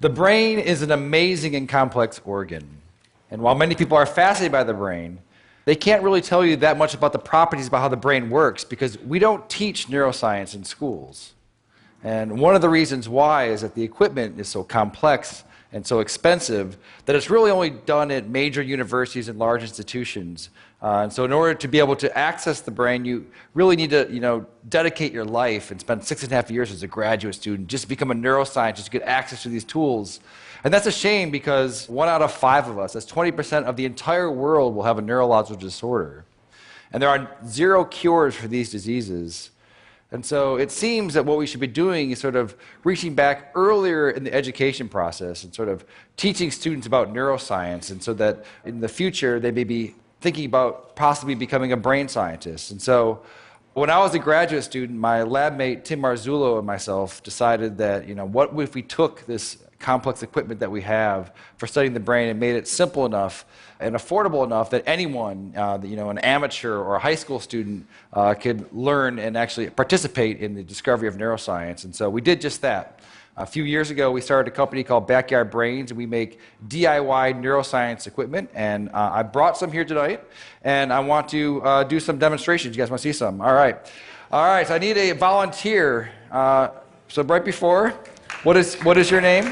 The brain is an amazing and complex organ. And while many people are fascinated by the brain, they can't really tell you that much about the properties about how the brain works because we don't teach neuroscience in schools. And one of the reasons why is that the equipment is so complex and so expensive that it's really only done at major universities and large institutions. And so in order to be able to access the brain, you really need to dedicate your life and spend 6.5 years as a graduate student just to become a neuroscientist to get access to these tools. And that's a shame because 1 out of 5 of us, that's 20% of the entire world, will have a neurological disorder. And there are 0 cures for these diseases. And so it seems that what we should be doing is sort of reaching back earlier in the education process and sort of teaching students about neuroscience, and so that in the future they may be thinking about possibly becoming a brain scientist. And so when I was a graduate student, my lab mate Tim Marzullo and myself decided that, what if we took this complex equipment that we have for studying the brain and made it simple enough and affordable enough that anyone, an amateur or a high school student, could learn and actually participate in the discovery of neuroscience. And so we did just that. A few years ago, we started a company called Backyard Brains, and we make DIY neuroscience equipment. And I brought some here tonight, and I want to do some demonstrations. You guys want to see some? All right. So I need a volunteer. So right before, what is your name?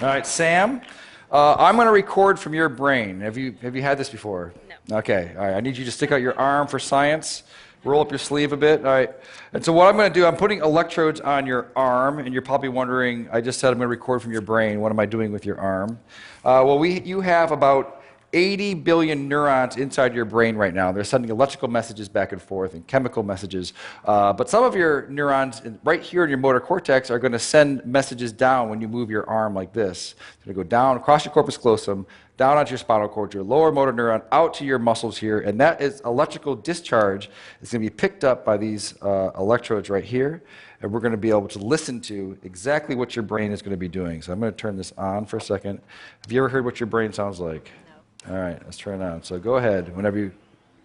All right, Sam. I'm going to record from your brain. Have you had this before? No. Okay. All right. I need you to stick out your arm for science. Roll up your sleeve a bit. All right. And so what I'm going to do, I'm putting electrodes on your arm, and you're probably wondering, I just said I'm going to record from your brain. What am I doing with your arm? You have about 80 billion neurons inside your brain right now. They're sending electrical messages back and forth and chemical messages. But some of your neurons right here in your motor cortex are going to send messages down when you move your arm like this. It's going to go down across your corpus callosum, down onto your spinal cord, your lower motor neuron, out to your muscles here. And that is electrical discharge. It's going to be picked up by these electrodes right here. And we're going to be able to listen to exactly what your brain is going to be doing. So I'm going to turn this on for a second. Have you ever heard what your brain sounds like? All right, let's turn it on. So go ahead, go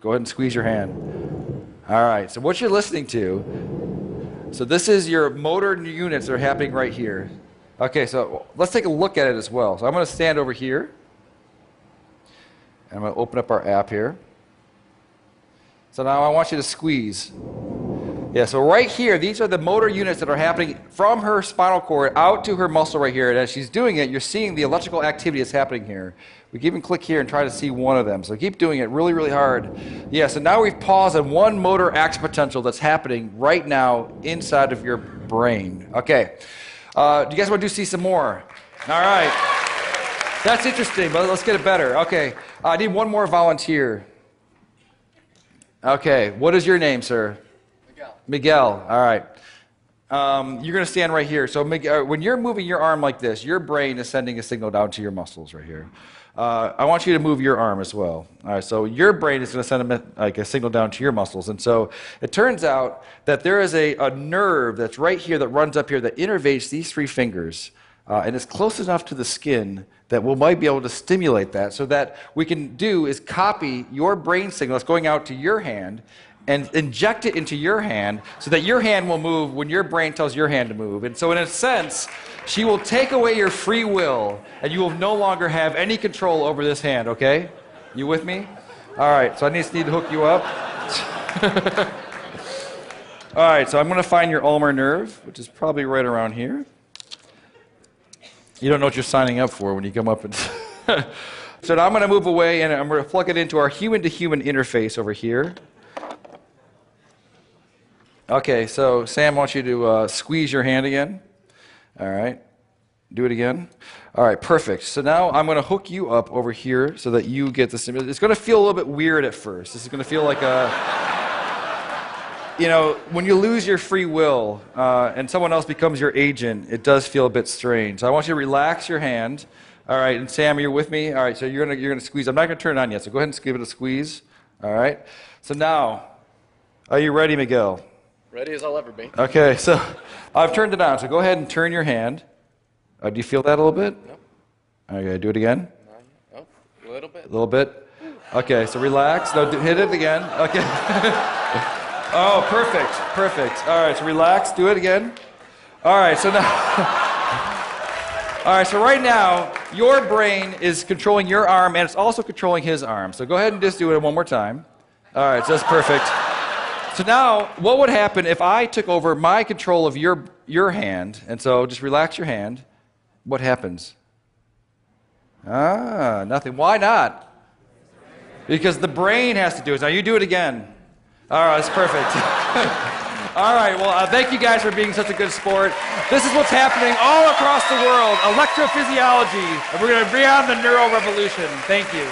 ahead and squeeze your hand. All right, so what you're listening to, so this is your motor units that are happening right here. Okay, so let's take a look at it as well. So I'm going to stand over here, and I'm going to open up our app here. So now I want you to squeeze. Yeah, so right here, these are the motor units that are happening from her spinal cord out to her muscle right here. And as she's doing it, you're seeing the electrical activity that's happening here. We can even click here and try to see one of them. So keep doing it really, really hard. Yeah, so now we've paused on one motor action potential that's happening right now inside of your brain. Okay. Do you guys want to see some more? All right. That's interesting, but let's get it better. Okay. I need one more volunteer. Okay. What is your name, sir? Miguel, all right. You're going to stand right here. So Miguel, when you're moving your arm like this, your brain is sending a signal down to your muscles right here. I want you to move your arm as well. All right, so your brain is going to send a signal down to your muscles. And so it turns out that there is a nerve that's right here that runs up here that innervates these 3 fingers. And it's close enough to the skin that we might be able to stimulate that. So that we can do is copy your brain signal that's going out to your hand and inject it into your hand so that your hand will move when your brain tells your hand to move. And so in a sense, she will take away your free will, and you will no longer have any control over this hand, okay? You with me? All right, so I just need to hook you up. All right, so I'm going to find your ulnar nerve, which is probably right around here. You don't know what you're signing up for when you come up and... So now I'm going to move away, and I'm going to plug it into our human-to-human interface over here. Okay, so Sam wants you to squeeze your hand again. All right, do it again. All right, perfect. So now I'm going to hook you up over here so that you get the stimulus. It's going to feel a little bit weird at first. This is going to feel like a, when you lose your free will and someone else becomes your agent, it does feel a bit strange. So I want you to relax your hand. All right, and Sam, you're with me? All right, so you're going to squeeze. I'm not going to turn it on yet, so go ahead and give it a squeeze. All right. So now, are you ready, Miguel? Ready as I'll ever be. Okay, so I've turned it on, so go ahead and turn your hand. Do you feel that a little bit? Nope. Okay, do it again. Oh, a little bit. A little bit? Okay, so relax. No, hit it again. Okay. Oh, perfect, perfect. All right, so relax, do it again. All right, so now... All right, so right now, your brain is controlling your arm, and it's also controlling his arm. So go ahead and just do it one more time. All right, so that's perfect. So now, what would happen if I took over my control of your hand? And so just relax your hand. What happens? Nothing. Why not? Because the brain has to do it. Now you do it again. All right, that's perfect. All right, well, thank you guys for being such a good sport. This is what's happening all across the world, electrophysiology, and we're going to bring on the neural revolution. Thank you.